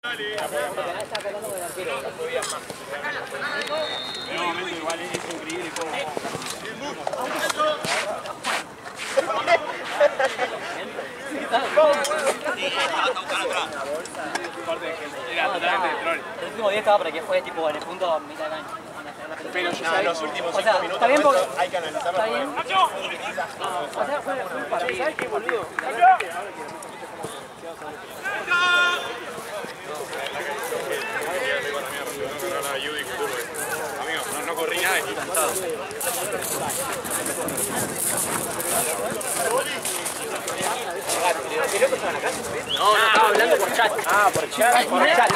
Nuevamente igual es increíble cómo... El último día estaba para que juegue tipo en el punto a mitad de cancha. Pero yo los últimos 5 minutos está bien porque hay que analizarlo. está bien. O sea, fue un partido. ¿Sabes qué, boludo? Amigo, no corrí nada, estoy cansado. No, estaba hablando por chat. Ah, por chat. Por chat.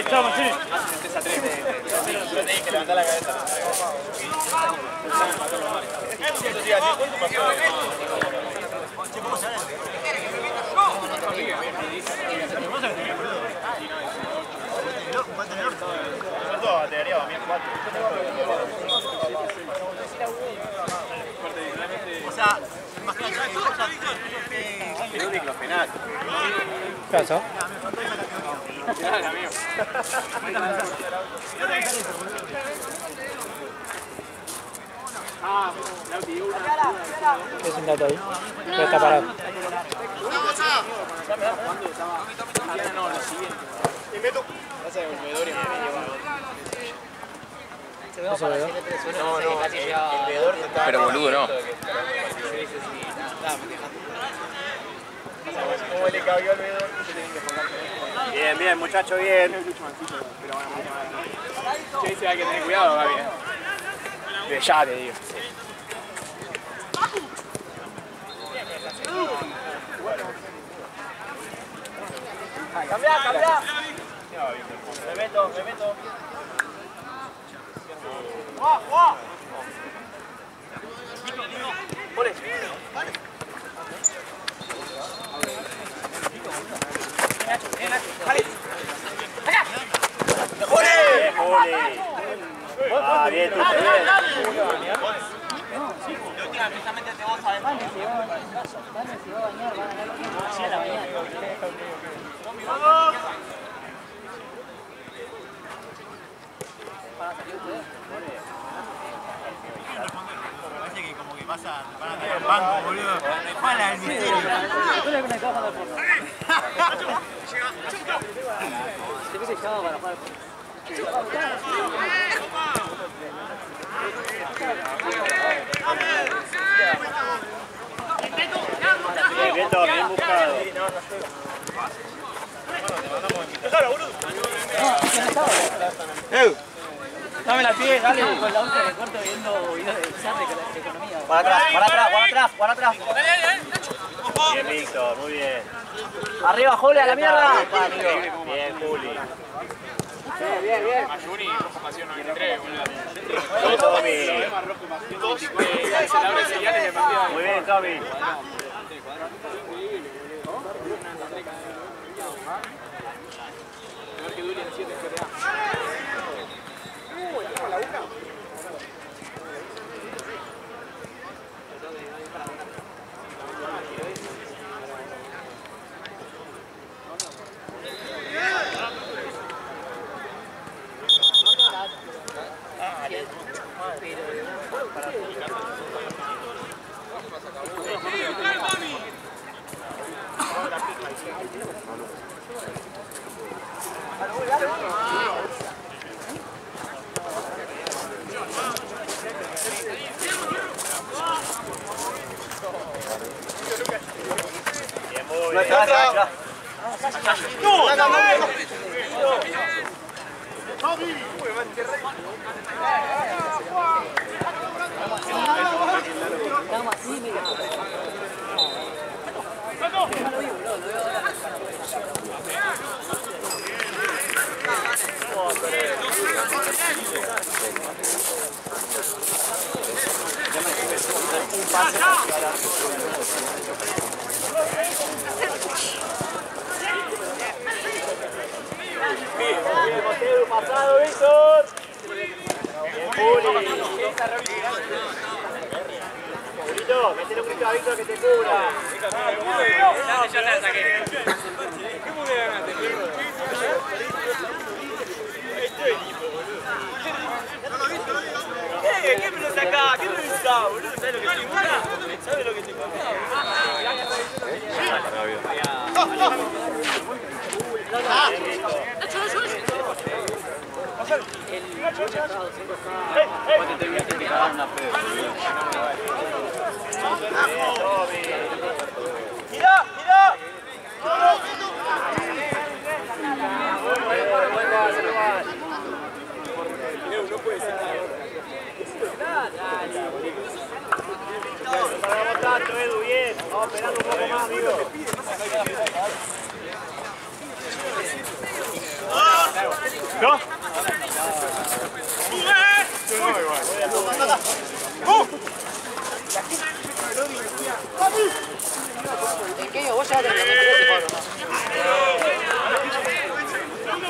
Chao, sí. Yo te dije, levantá la cabeza. O sea, imagínate que el único penal. ¿Qué pasó? Amigo. Es un dato ahí. Pero está parado. No, lo siguiente. Pasa que Volvedor y me ¿Eso veo? No, el veedor te está... Pero boludo, no. ¿Cómo le cabió al veedor? Bien, bien, muchacho, bien. Che, dice hay que tener cuidado, Gaby. Ya te digo. Cambia, cambia. Me meto. Ah, bien, tú bien. Precisamente te vas a además. Se va a bañar, va a ganar a la mañana. parece que como que van a caer en banco, boludo. Juana del misterio. Se ve que echaba para jugar. Bien buscado. Dame la pie, dale. Con la última de corto viendo videos de economía. Para atrás. Bien, Víctor, muy bien. Arriba, Juli, a la mierda. Bien, Juli. Bien. Ayuni, rojo pasión 93, boludo. Tommy. Muy bien, Tommy. Pasado, Víctor. Bien, Juli. Grito, metele un grito a Víctor que te cubra. Ya la saqué. ¿Qué moneda ganaste, perro? ¿Qué me lo sacás? ¿Qué me lo usás, boludo? ¿Sabes lo que te importa? ¿Sabes lo que te importa? ¡Mirá! ¡Mirá! No puede ser. No pagamos tanto, Edu, bien. Vamos esperando un poco más, amigo. ¿No?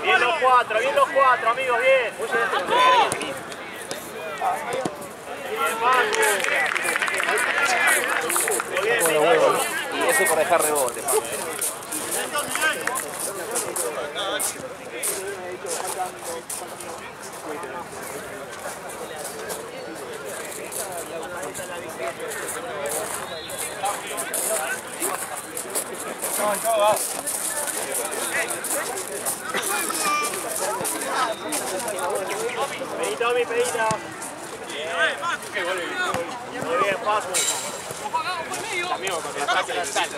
Bien los cuatro, amigos, bien. Bien, Paco. Y eso por dejar rebote. Vení, Tommy, pedita. Muy bien, Paco. Amigo, con el ataque de sal.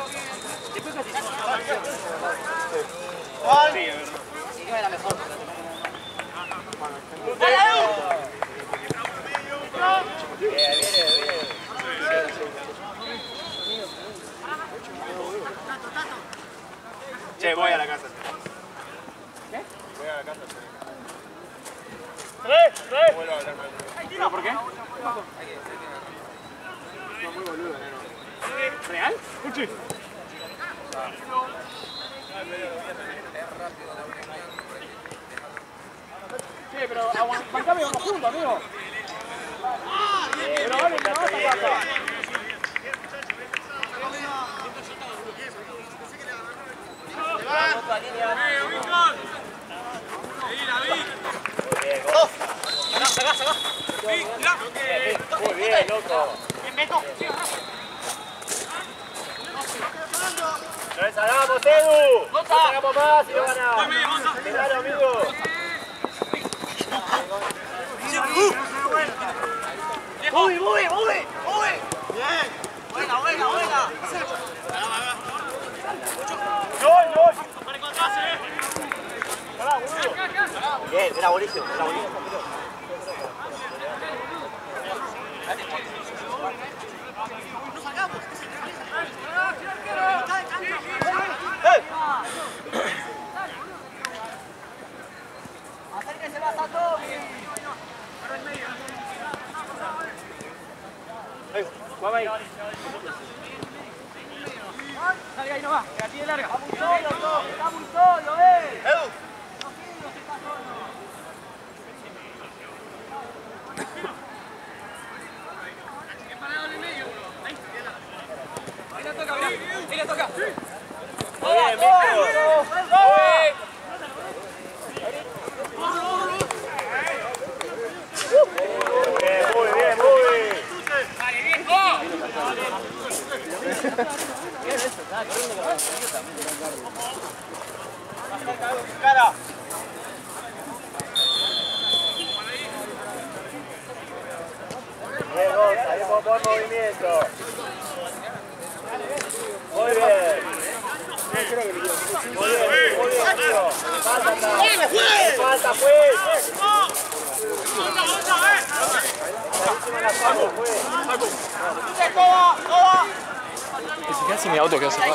Che, voy a la casa. ¿Qué? Voy a la casa. ¡Tres! Vuelvo a hablar mal. ¿Por qué? No, muy boludo, neno. ¿Real? Sí. Sí, pero bancame vamos juntos, amigo. Pero vale, que no vas a pasar. Muy bien, loco. ¡No desagamos, Edu! ¡No sacamos más y lo ganamos! ¡Claro, amigo! ¡Uy! ¡Bien! ¡Buena! ¡Gol! Bien, era buenísimo, ¡Acérquese más a todos! Vamos ahí. Salga ahí nomás, que aquí de larga. Está muy solo, Edu. Ahí le toca. Muy bien, Víctor. Muy bien. Cara. Bien, Gonza, ahí con buen movimiento. Muy bien. Muy bien, tío. Falta, pues. Casi mi auto que hace rato.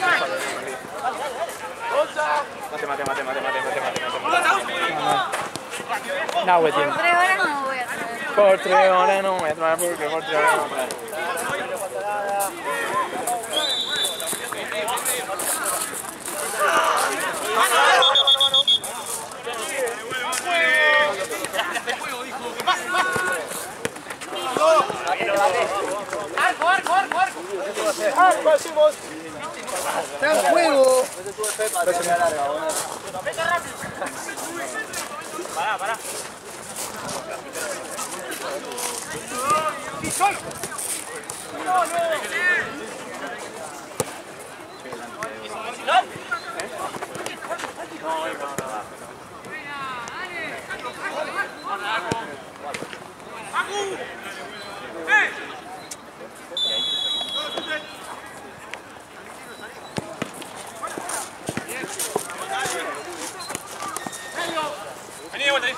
Mate. No, güey, tiene. Por 3 horas no me voy a traer. Por 3 horas no me trae porque por 3 horas no me trae. Arco, arco, arco, arco. ¡Arco, decimos! ¡Está en juego! Pará, pará. ¡No, no! Vení de vuelta, ahí.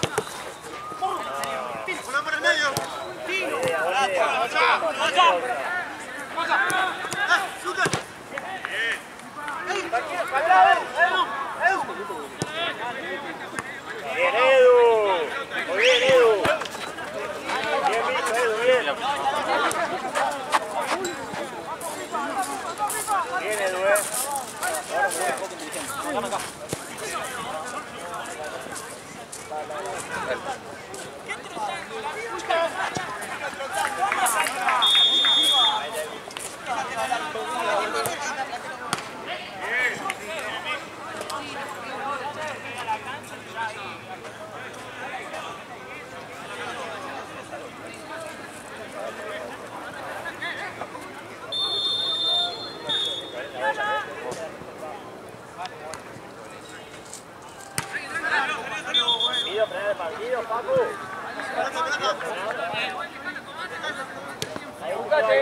¡Una por el medio! ¡Tino! ¡Bien, Edu! ¡Muy bien, Edu! Bien visto, Edu, bien. Bien, Edu, Ahora se ve un poco inteligente. Vamos acá. Partido, Paco. Ahí, buscate.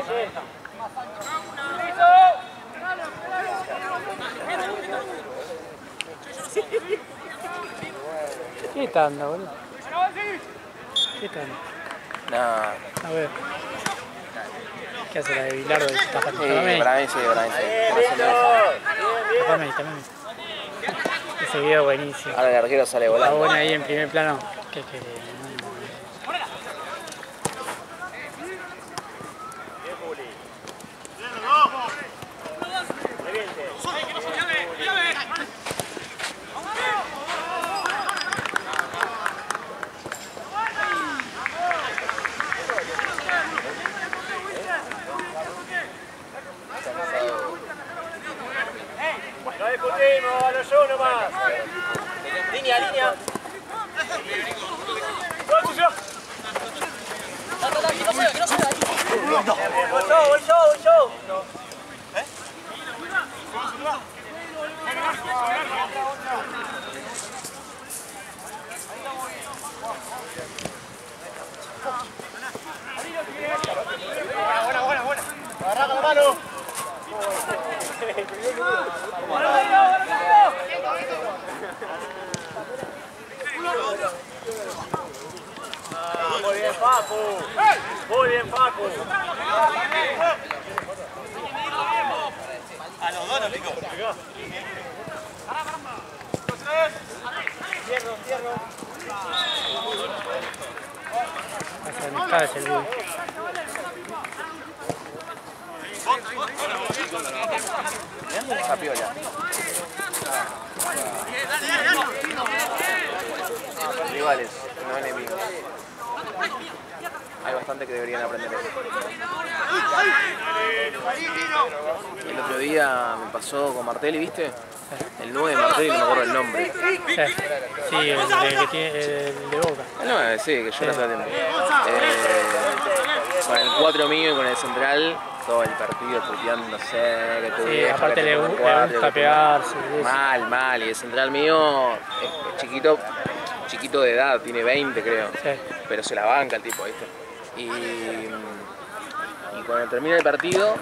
¿Qué tanda, boludo? ¿Qué tanda? Nah. A ver. ¿Qué hace la de Bilardo? Sí, para mí sí, para mí sí. Tapame ahí. Ese video buenísimo. Ahora el arquero sale volando. Está bueno ahí en primer plano. No discutimos, a los show nomás. Línea. Voy show. Buena. Agarrá con la mano. Muy bien, Paco. A los dos, Nico. Cierro. Pasa el gol. Esa piola. Rivales, no enemigos. Hay bastante que deberían aprender eso. El otro día me pasó con Martelli, ¿viste? El 9 de Martelli, no me acuerdo el nombre. Sí, el de Boca. El 9, sí, que yo no estaba tiempo. Con el 4 mío y con el central, todo el partido puteándose, que tu vieja, aparte que le tu gusta cuatro, pegarse. Mal. Y el central mío es chiquito de edad, tiene 20 creo. Sí. Pero se la banca el tipo, ¿viste? Y cuando termina el partido...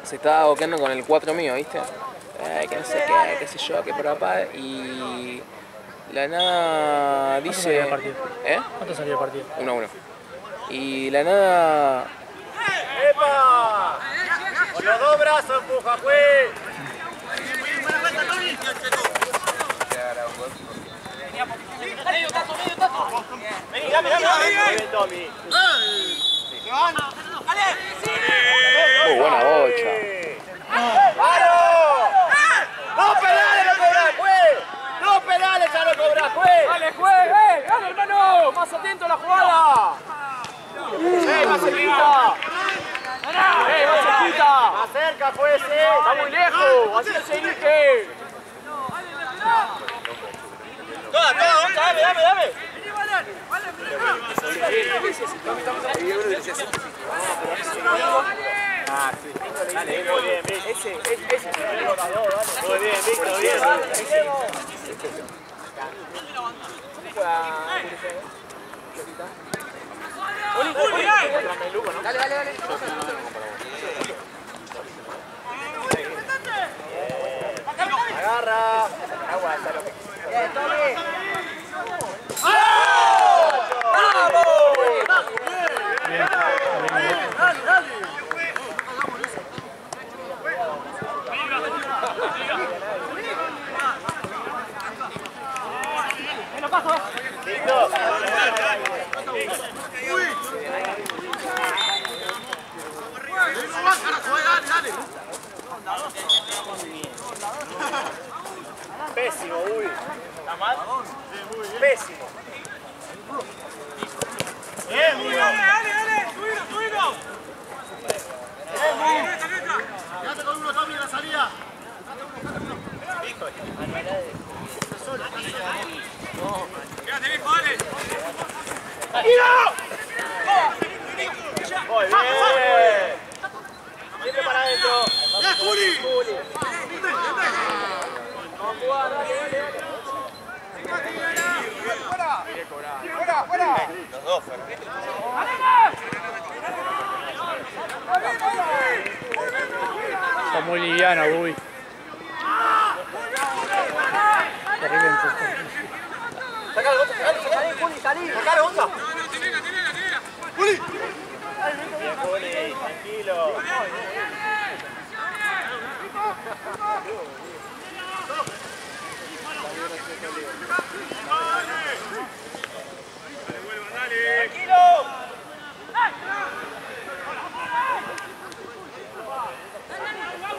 se estaba boqueando con el 4 mío, ¿viste? Que no sé qué sé yo, que por papá. Y la nada dice... ¿Cuánto salió el partido? ¿Cuánto salió el partido? 1-1. Y la nada... ¡Epa! Con los dos brazos, empuja, juez. Vení, dame. Muy bien, Tommy. Muy buena bocha. ¡Paro! ¡No penales, no cobrar, juez! ¡No penales! ese sí. Ah, sí. Dale, muy bien, Vic. Ese. Muy bien, Vic, muy bien. Dale, dale, dale. Agarra. Aguanta lo que Bien, Tommy. Pésimo, uy. ¿Está mal? Pésimo. Bien, muy bien. ¡Dale! ¡Subilo! Quédate con uno, Tommy, en la salida. ¡Quédate, viejo, dale! Muy bien. Siempre para adentro. ¡Ya, Juli! Los dos fueron. Está muy liviano, uy. Terrible en Sacalo, Juli, salí. Sacalo, Gonza. Juli. Bien, Juli, tranquilo.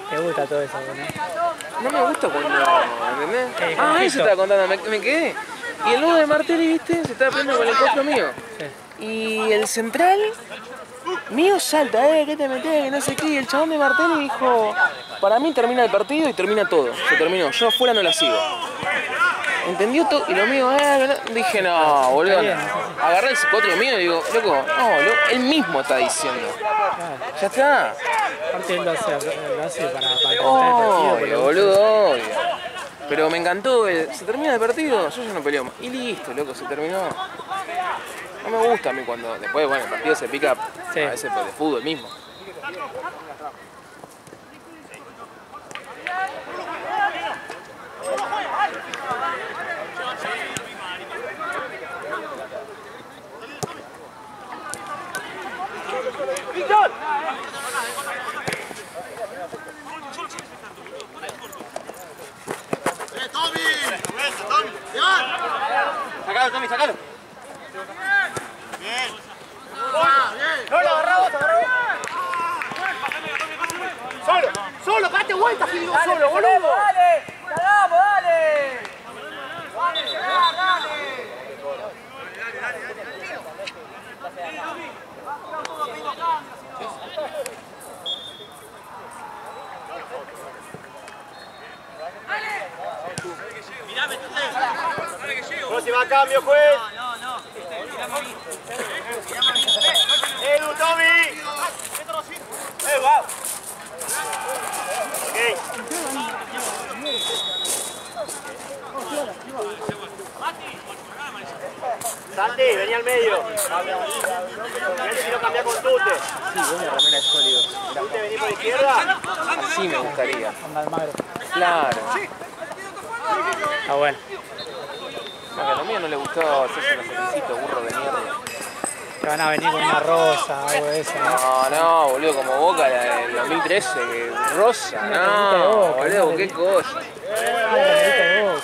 Te gusta todo eso, ¿no? No me gusta cuando, ¿entendés? Ah, Juanjito. eso estaba contando, me quedé. Y el nudo de Martelli, viste, se estaba peleando con el cuatro mío. Sí. Y el central mío salta, ¿qué te metés? Que no sé qué. Y el chabón de Martelli dijo, para mí termina el partido y termina todo. Se terminó, yo afuera no la sigo. ¿Entendió todo? Y lo mío, dije, no, boludo, no. Agarré el cuatro mío y digo, loco, no, él mismo está diciendo. Ya está. Aparte él lo hace para calentar el partido. Obvio, pero- boludo, obvio. Pero me encantó, se termina el partido, yo ya no peleo más. Y listo, loco, se terminó. No me gusta a mí cuando después, bueno, el partido se pica Sí. a veces de fútbol mismo. Sacalo, Tommy, sacalo. No, lo agarramos, Solo, date vuelta, Gil, solo, boludo. ¡Dale! ¡Cagamos, dale! Próxima cambio, juez. Edu, Tommy. Va. Ok. Santi, vení al medio. Vení si no cambia con Tute. Sí, una remera sólido. Tute, vení por izquierda. Así me gustaría. Anda Almagro. Claro. Ah, bueno. No, que a lo mío no le gustó hacerse los felicito, burro de mierda. Que van a venir con una rosa, algo de eso, ¿no? No, boludo, como Boca del 2013, que rosa, no, boludo, qué cosa. Una remerita de Boca.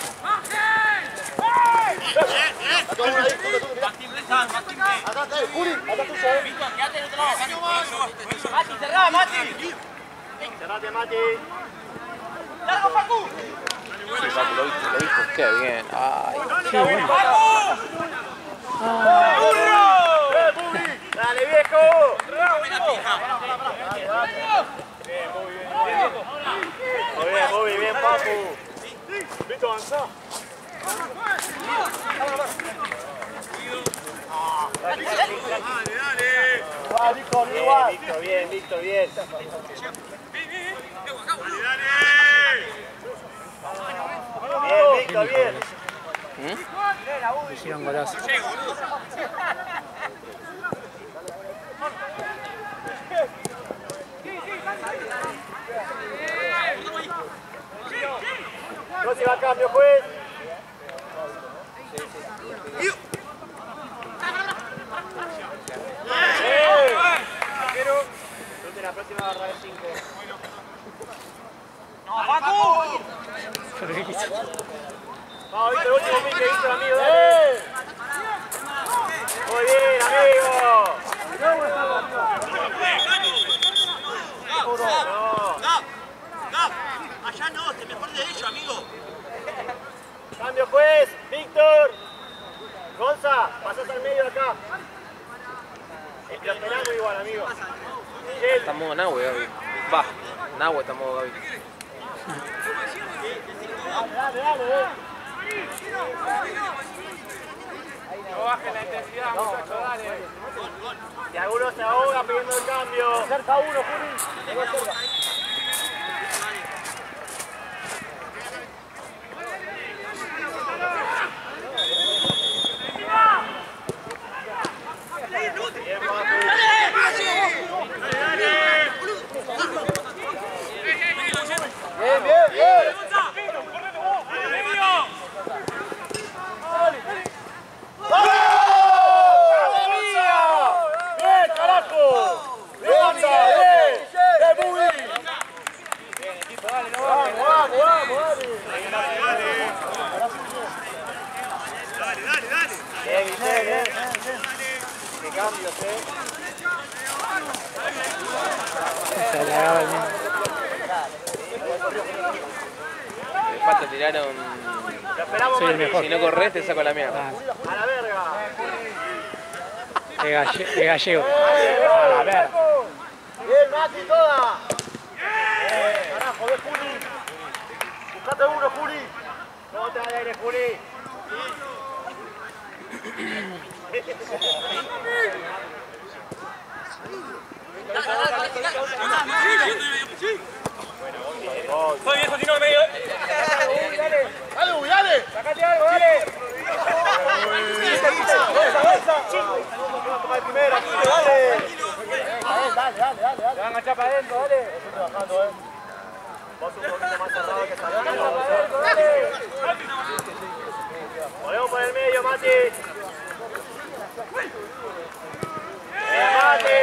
Mati, cerrá, Mati. Cerrate, Mati. ¡Largo, Facu! Sí, Paco, lo viste, qué bien. Ay, Qué bueno. ¡Dale, viejo! Muy bien, Papu. Vito, avanzá. Bien, Víctor, bien. Bien, Víctor, bien. Hicieron golazo. Próxima cambio, juez. La próxima barra de 5. ¡No, Paco! Vamos, Víctor, el último pique, Víctor, amigo, dale. Muy bien, amigo. Allá no, te mejor derecho, amigo. Cambio, juez. Víctor. Gonza, pasás al medio acá. Lo esperamos igual, amigo. Estamos en Nahue, Gaby. Va, Nahue estamos, Gaby. Dale. No bajen la intensidad, muchachos, dale. Y alguno se ahoga pidiendo el cambio. Cerca uno, Juli. Le falta tirar un... Soy el mejor. Si no corres te saco la mierda. A la verga. De gallego. A la verga. Bien, Mati, toda. Carajo, ve, Juli. Buscate uno, Juli. No te al aire, Juli. Soy viejo, si no medio. Dale, Uy, dale. Sacate algo, dale. Toma el primero, dale. Dale. Te van a echar para adentro, dale. Estoy trabajando, Vos un poquito más cerrado que saliendo. Dale. Volvemos por el medio, Mati. Mati.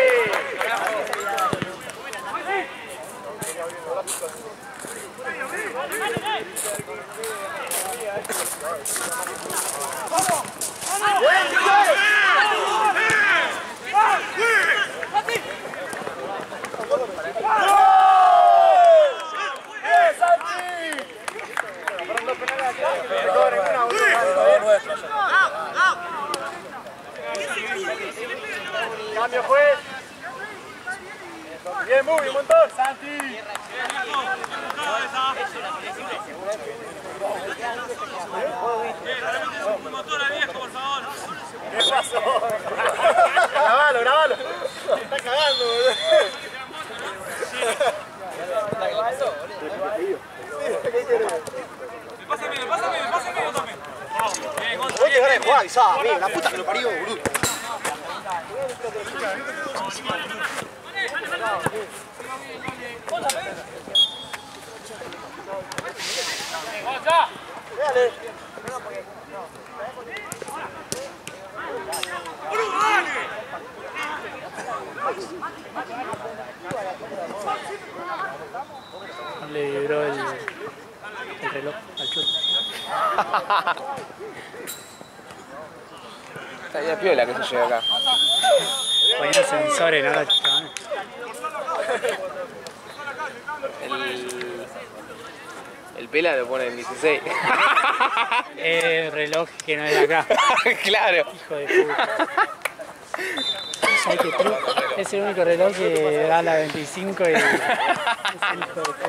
Cambio, juez. Bien, muy un montón, Santi. Motor al viejo, por favor. ¿Qué pasó? Grabalo. Está cagando, boludo. Pásame, también. Bien, Vos te ganas de jugar, avisá, la puta que lo parió, boludo. Dale. Le vibró el reloj al chulo. Está ya piola que se llega acá. Poniendo sensores, ¿no? El pela lo pone en 16. El reloj que no es de acá. Claro. Hijo de puta. ¿Sabes qué truco? Es el único reloj que da la 25 y es el hijo de puta.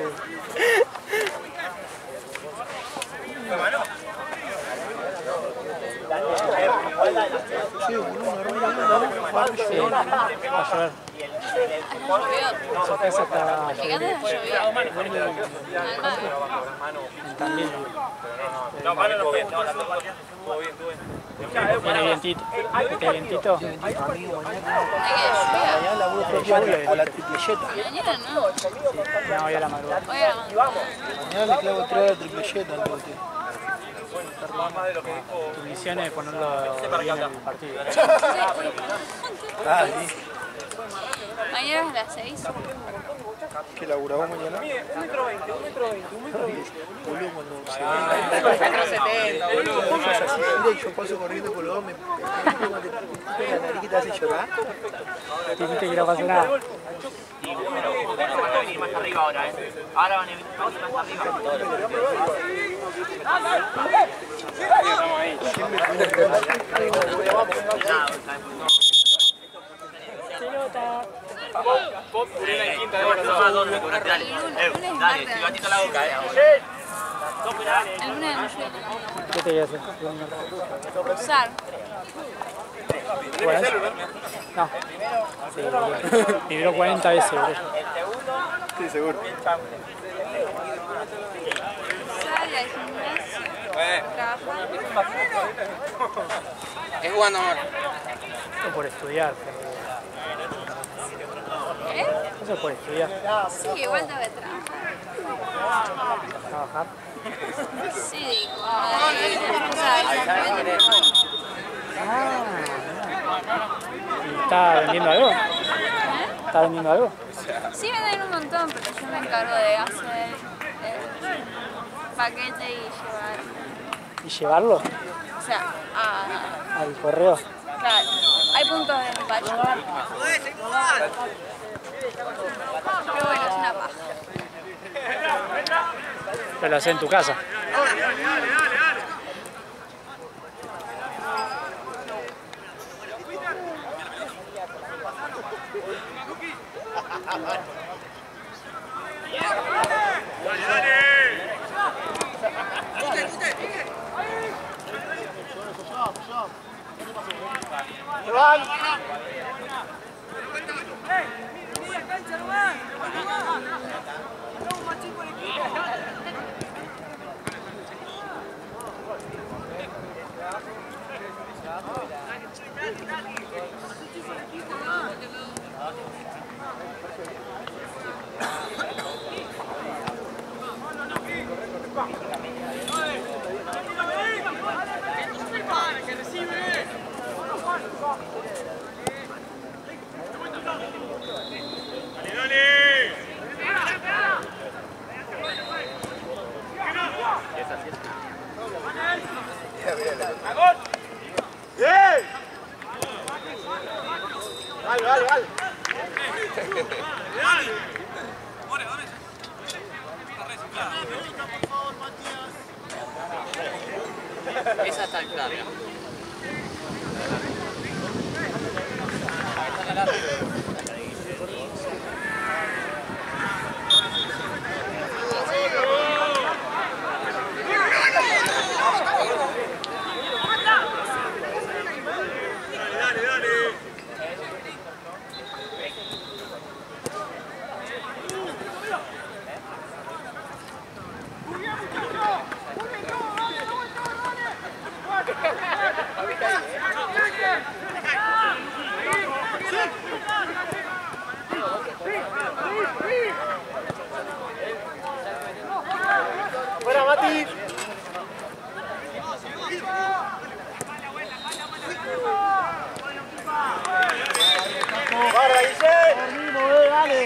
Dale. Sí, boludo, una rueda. Sí, va a llover. Esa está Llegando la lluvia. también. No, mano no fue. No, la toca. Todo bien, todo bien. Viene vientito. Este vientito. Amigo, mañana Hay laburo propio a la tripleyeta. Mañana no. No, hoy a la madrugada. Hoy a la mañana. Mañana le clavo 3 a la tripleyeta antes de usted. Tu misión es ponerlo bien en el partido. Ah, sí. Mañana es a las 6. ¿Qué laburamos mañana? 1,20 m, 1,20 m. Boludo, cuando se ve. 1,70 m, boludo. Mira, yo paso corriendo por los dos, me pego la nariz que te hace llorar. Dijiste que no pasa nada. Van a venir más arriba ahora, Ahora van a venir más arriba. Estamos ahí. Pop, Purina y Quinta de oro. El lunes es Dale, martes. gatito la boca, Dos penales. El lunes no llueve. ¿Qué te voy a hacer? Usar. ¿Juegas? No. Sí, vibró 40 veces, boludo. Sí, seguro. Usar, ir al gimnasio. Trabajar. Es jugando, amor. Eso por estudiar. ¿Qué? Eso es por estudiar. Sí, igual tengo que trabajar. Trabajar. Sí, como ¿Y está vendiendo algo? ¿Está vendiendo algo? sí, venden un montón, pero yo me encargo de hacer el paquete y llevar. ¿Y llevarlo O sea, al correo? claro, hay puntos de despacho. Pero bueno, es una paja. Pero lo haces en tu casa. Esa está clara. ¡Fuera, Mati! ¡Guarda, Guille! ¡Dale!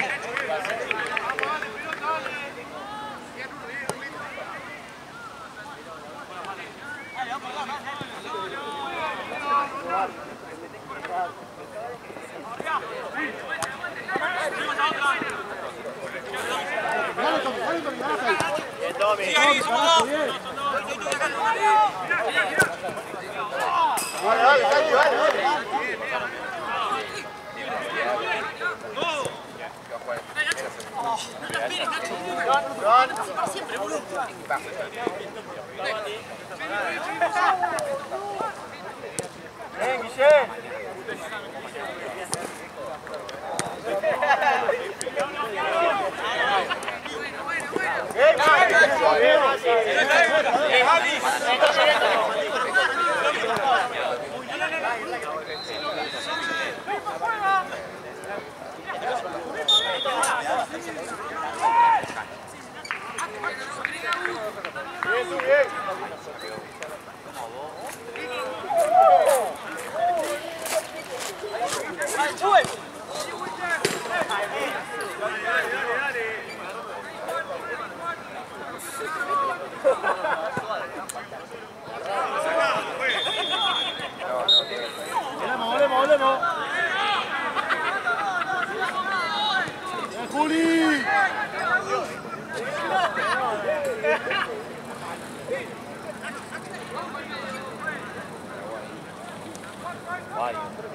Que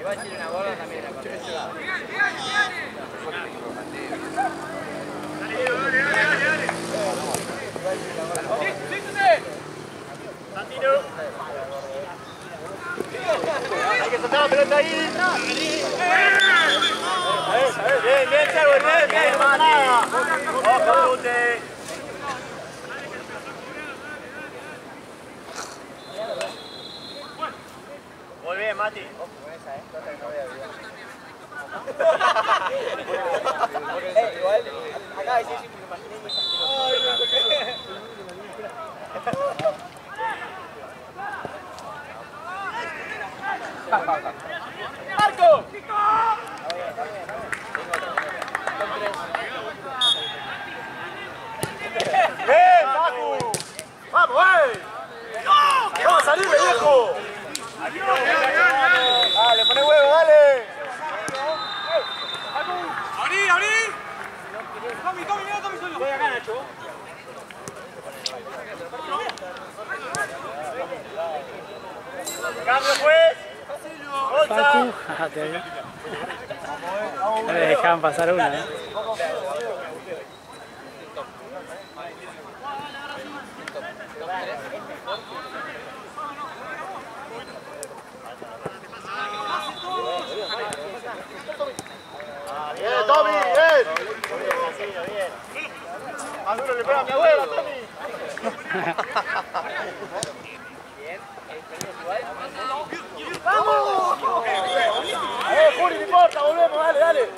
va a ser una gorda también la cosa. Hay que soltar la pelota ahí. Bien, bien, Chavo, bien, no pasa nada. Ojo, Lute. Muy bien, Mati. Igual, acá decís que me imaginé ¡Marco! ¡Bien, Paco! ¡Vamos, ¡vamos a salir, viejo! Dale, poné huevo, dale. ¡Abrí, abrí! ¡Tommy, mira, Tommy solo! Voy acá, Nacho. Cambio, pues. Pacu, te veo. No le dejaban pasar una, ¿eh? Bien, Tommy, bien. Bien. Más duro le pega a mi abuela, Tommy. ¡Vamos! Juli, no importa, volvemos, dale, dale.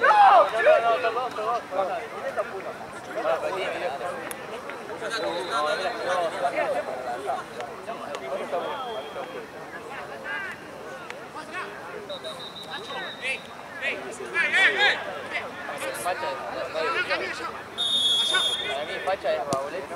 ¡No! Perdón. Para mí facha es Pauleta.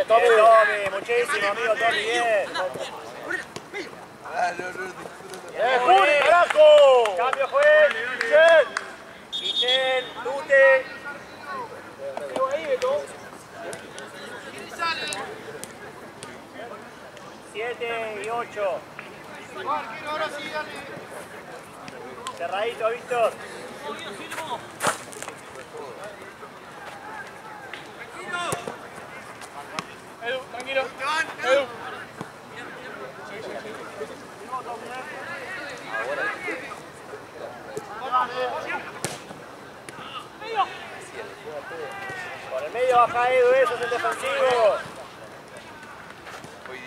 Tommy, muchísimo, amigo, Tommy, bien. Juli, carajo. Cambio, juez. Michel, Lute. Quedó ahí, Beto. 7 y 8. Ahora sí, dale. Cerradito, Víctor. Edu, tranquilo. Edu. Por el medio baja Edu, eso es el defensivo. Muy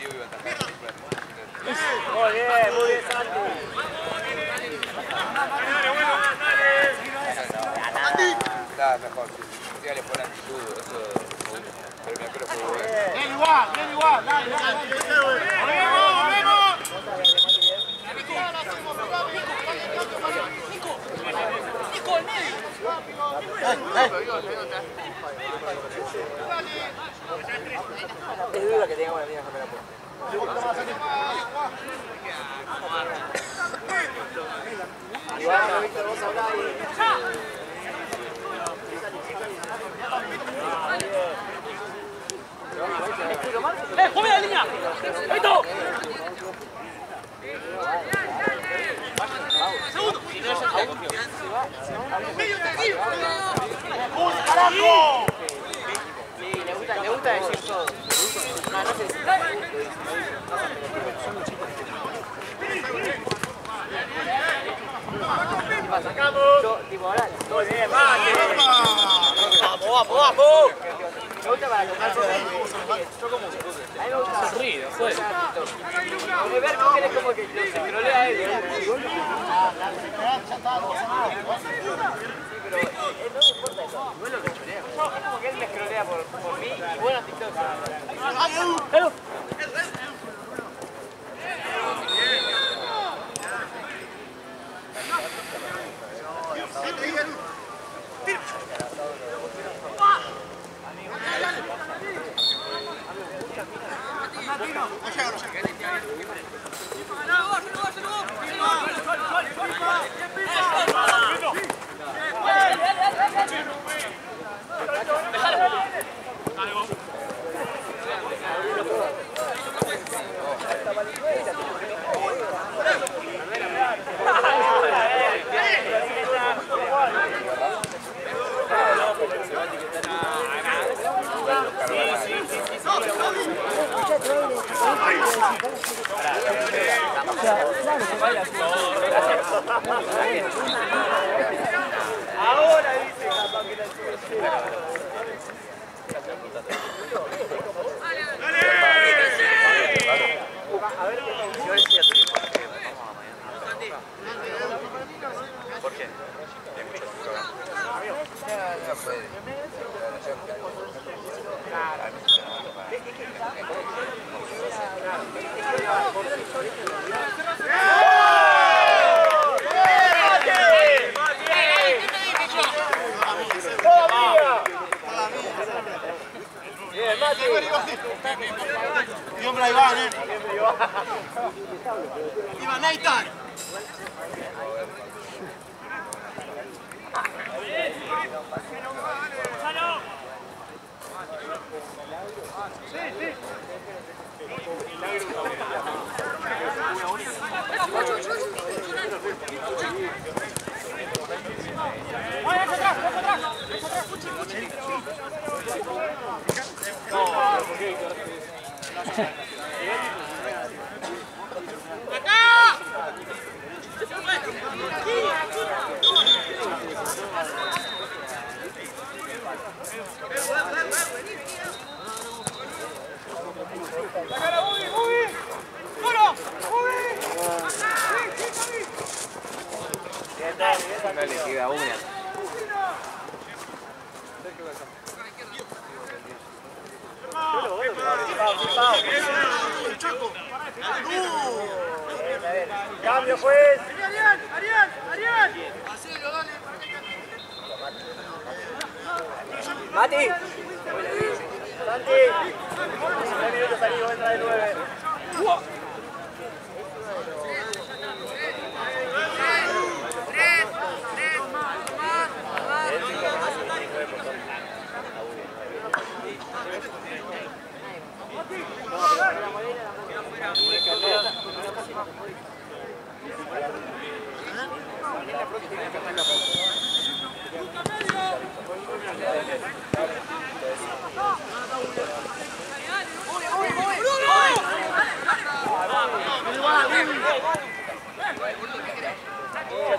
bien, Santi. Nada, mejor. Dígale por actitud, eso. Pero me acuerdo fue bueno. Bien igual, dale. ¡Vamos! Es duro que tengamos la misma cámara. Igual, Víctor, vos hablás ¡juega la línea! ¡Vito! ¡Segundo! ¡Carajo! Sí, le gusta decir todo. No sé si... Sacamos. Tipo, ahora... Muy bien, vamos. Me gusta para tocarse de ahí. Yo como... A mí me gusta... Sonríe, joder. Como ver cómo él es como que se trolea a él. Pero no me importa eso. No es lo que choreo. Es como que él me escrolea por mí y bueno, TikTok. Ahora dice capaz que la ¿Por qué? Hay muchos programas. No puede. Bien, Mati. Y hombre, Iván, Iván, Nathan. Una liquida una. Cambio pues. Ariel. Mati. Santi. 3 minutos salido, entra de 9.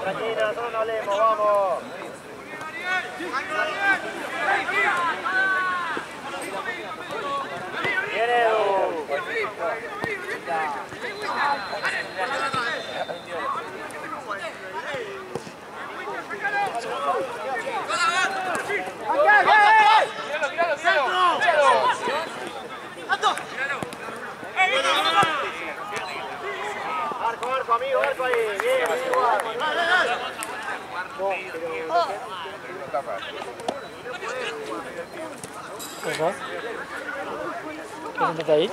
Tranquilo, nosotros no hablemos, vamos. Bien, Edu. Arco, amigo, arco ahí. Bien, ¿Qué pasa? ¿Qué sentate ahí?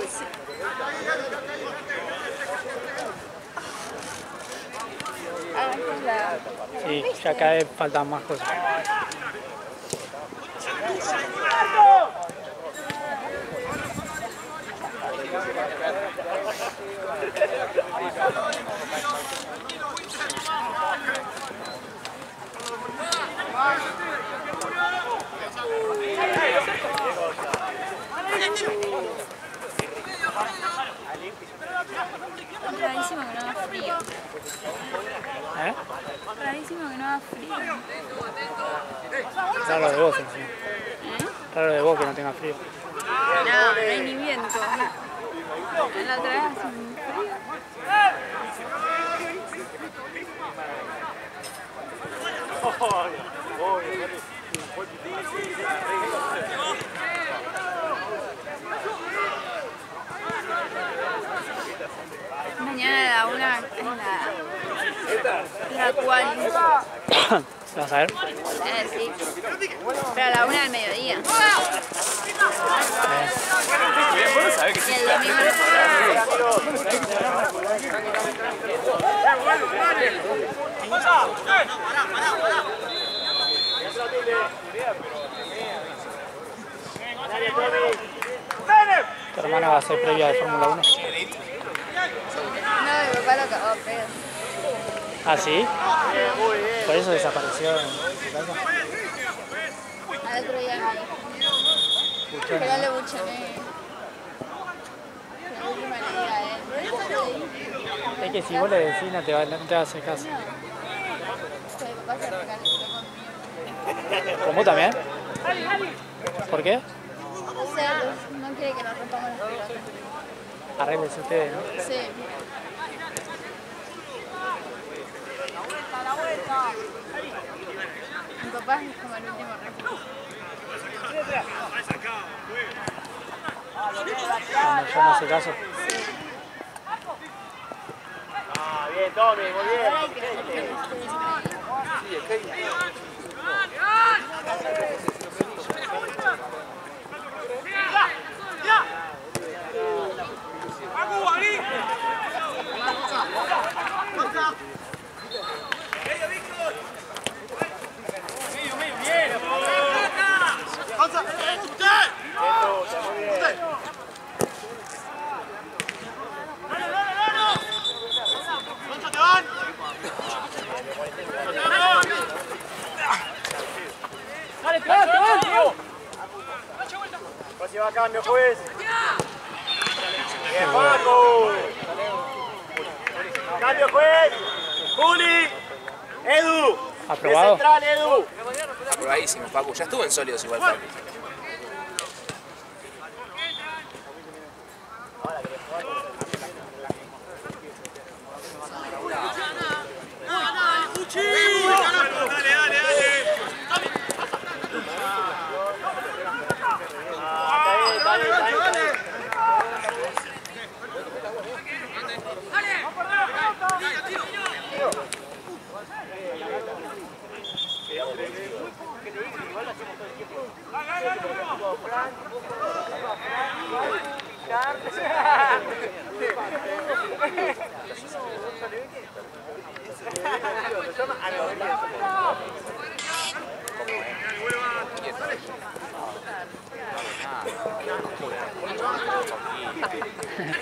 Sí, ya cada vez faltan más cosas. Rarísimo que no haga frío. ¿Eh? Rarísimo que no haga frío. Raro de vos, encima. Raro de vos que no tenga frío. No, no hay ni viento. La otra vez hace un frío. Mañana a la 1 es la cual. ¿Vas a ver? Sí. Pero a la 1 del mediodía. Y el domingo ¿Tu hermana va a ser previa de Fórmula 1? no, mi papá lo acabó, pero... ¿Ah, sí? Por eso desapareció en su casa. Al otro día me dijo. Que no le buchoné. Que la última le diga a él. Es que si vos le decís no te va a hacer caso. Que mi papá se recalentó conmigo. ¿Con vos también? ¿Por qué? O sea, no quiere que nos rompamos las pelotas. Arréglense ustedes, ¿no? Sí. Mi papá es como el último recurso. Cuando yo no hace caso. Ah, bien, Tommy, muy bien. Ay, que no quieren ustedes ahí. Próxima cambio, juez. Bien, Paco. Cambio, juez. Juli. Edu. ¿Aprobado? De central, Edu. Aprobadísimo, Paco. Ya estuvo en sólidos igual, Paco.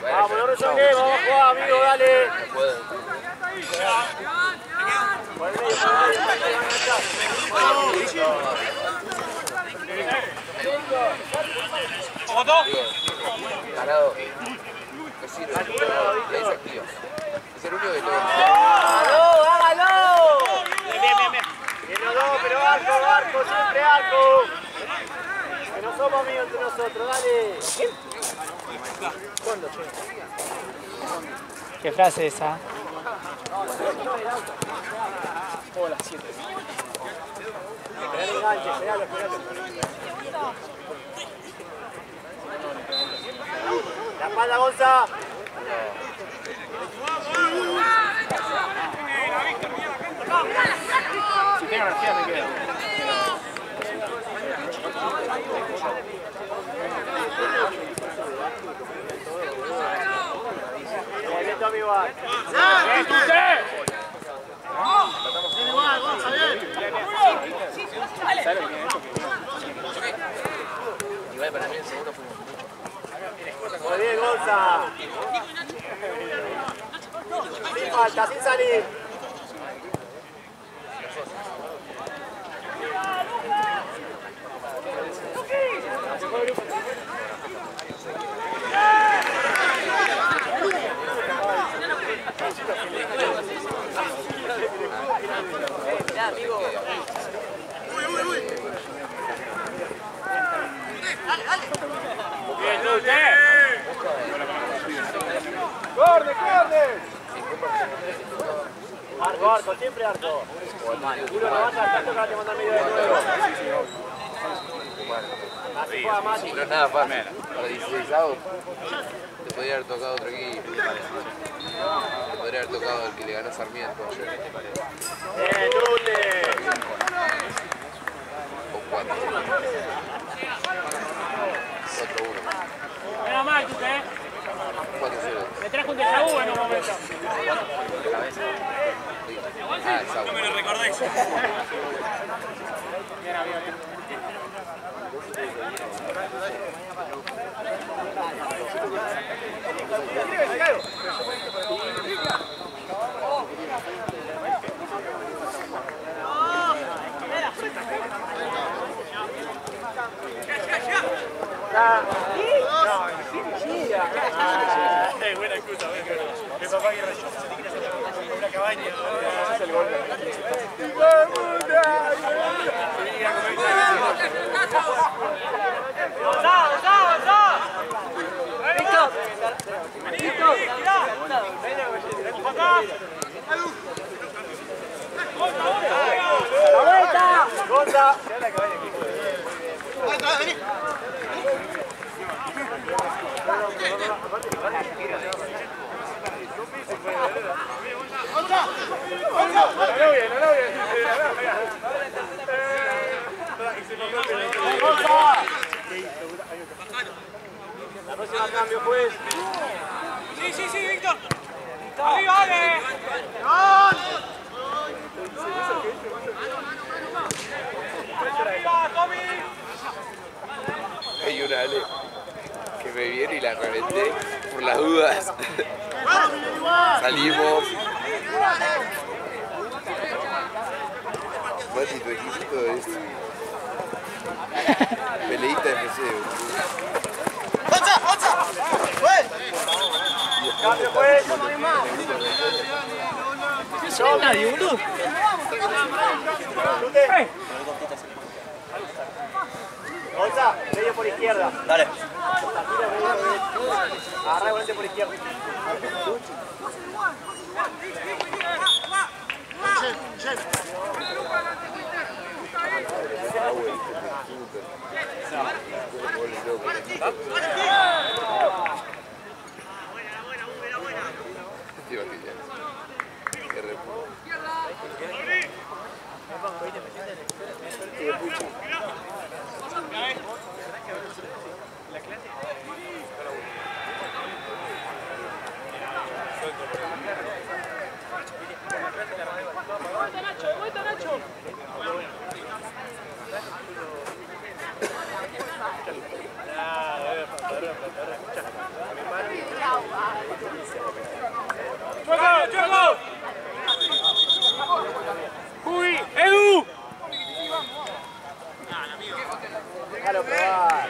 Vamos, no resolvemos, vamos a jugar, amigo, dale. Parado. No sirve, y ahí se activa. Es el único que todo. ¡Hágalo, hágalo! Bien los dos, pero arco, siempre arco. Que no somos amigos entre nosotros, dale. ¿Qué frase es esa? Hola, 7. Esperá el enganche, esperalo. La espalda, Gonza. Si tengo energía me quedo. Bien, Tommy, igual. Igual, Gonza, bien. ¿Sabes lo que tiene esto? Igual para mí el segundo fue mucho. Muy bien, Gonza. Sin falta, sin salir. ¡Corre! Arco, siempre arco. Uno no va a tanto que va a mandar medio de nuevo. Si no es nada fácil. Para 16 avos te podría haber tocado otro equipo. Te podría haber tocado el que le ganó Sarmiento ayer. O 4. 4-1. Menos mal, tú, 4-0. Me trajo un déjà vu en un momento. Ah, el Sau. No me lo recordéis. Buena excusa, mi papá que rayó. Una cabaña. Es el gol. La próxima cambio, pues. Sí, Víctor. Arriba, Ale. Arriba, Tommy. Hay una Ale que me viene y la reventé por las dudas. Salimos. Mati, tu equipo es peleita de FC. Cambio, pues. No soy nadie, boludo. Gonza, medio por izquierda. Dale. Agarra el volante por izquierda. ¡Chueco! ¡Uy! ¡Edu! Déjalo probar.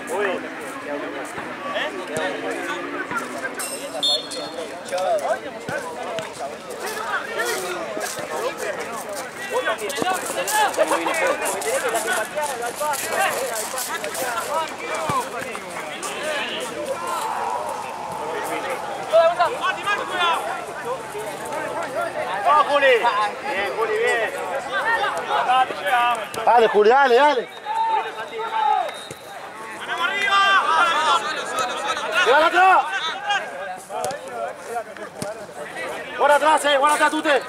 Uy. ¡Vamos, Juli! Bien, Juli, bien. Dale, Juli, dale, dale. ¡Ganamos arriba! ¡Llegale atrás! ¡Guarda atrás, Tute!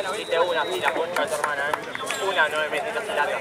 No metiste una así, la concha de tu hermana, Una no me metiste así larga.